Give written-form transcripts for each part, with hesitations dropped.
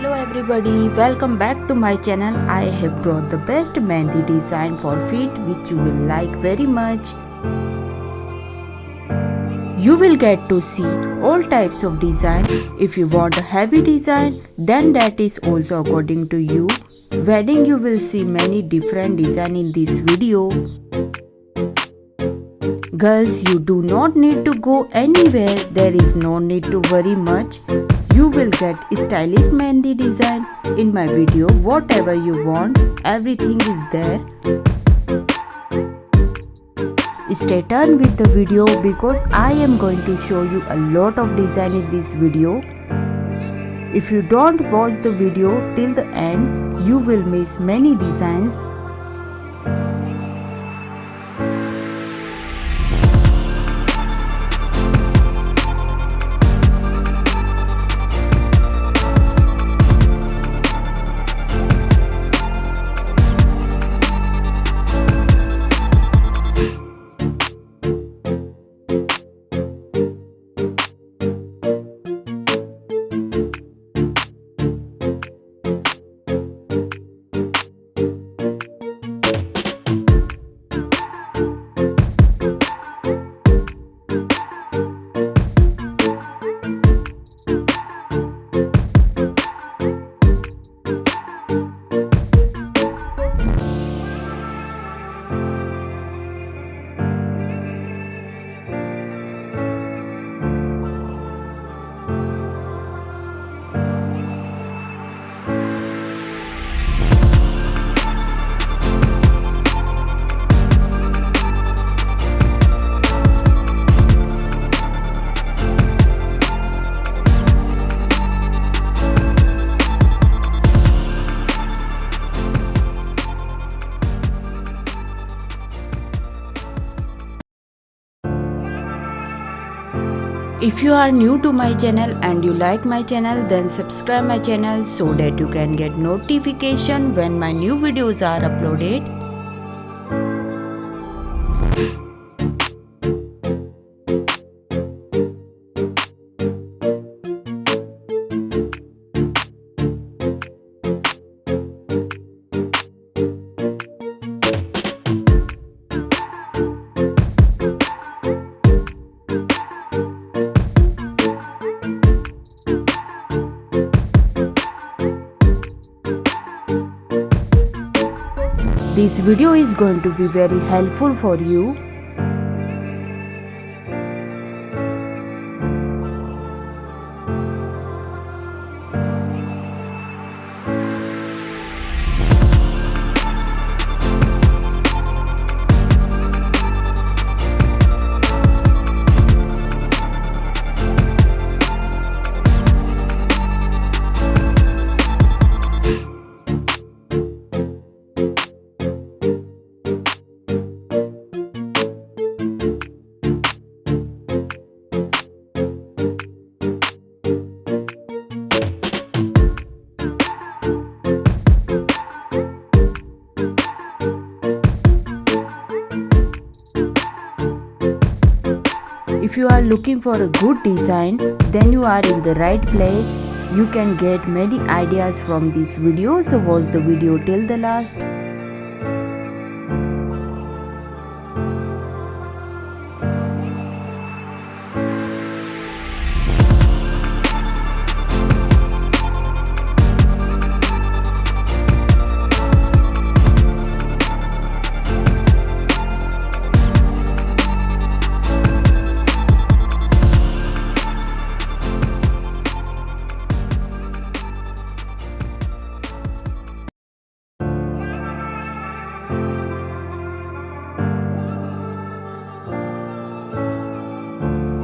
Hello everybody, welcome back to my channel. I have brought the best mehndi design for feet which you will like very much. You will get to see all types of design. If you want a heavy design, then that is also according to you. Wedding, you will see many different design in this video. Girls, you do not need to go anywhere. There is no need to worry much. You will get stylish mehndi design in my video. Whatever you want, everything is there. Stay tuned with the video because I am going to show you a lot of design in this video. If you don't watch the video till the end, you will miss many designs. If you are new to my channel and you like my channel, then subscribe my channel so that you can get notification when my new videos are uploaded. This video is going to be very helpful for you. If you are looking for a good design, then you are in the right place. You can get many ideas from this video, so watch the video till the last.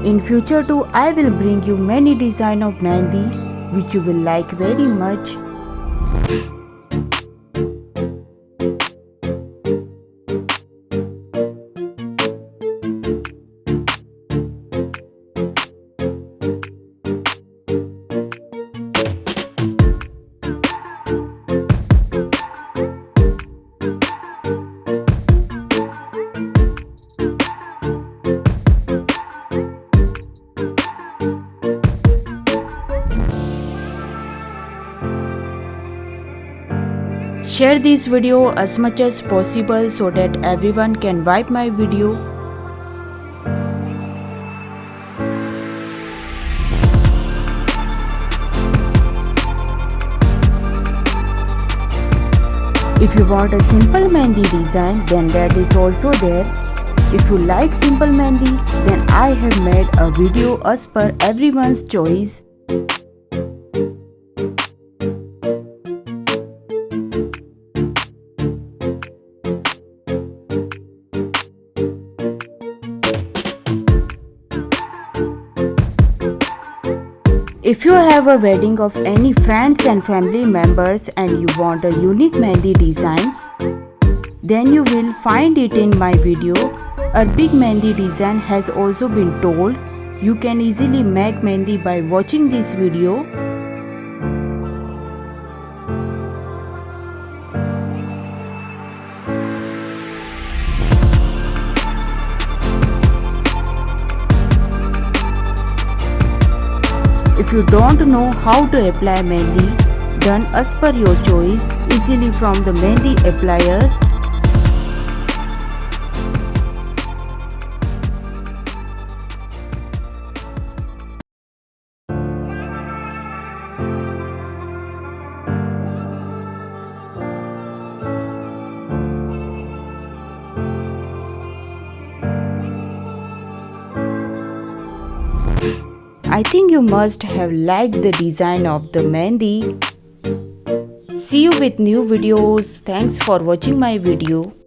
In future too, I will bring you many design of mehndi which you will like very much. Share this video as much as possible so that everyone can wipe my video. If you want a simple mehndi design, then that is also there. If you like simple mehndi, then I have made a video as per everyone's choice. If you have a wedding of any friends and family members and you want a unique mehndi design, then you will find it in my video. A big mehndi design has also been told. You can easily make mehndi by watching this video. If you don't know how to apply mehndi, done as per your choice, easily from the mehndi applier. I think you must have liked the design of the mehndi. See you with new videos. Thanks for watching my video.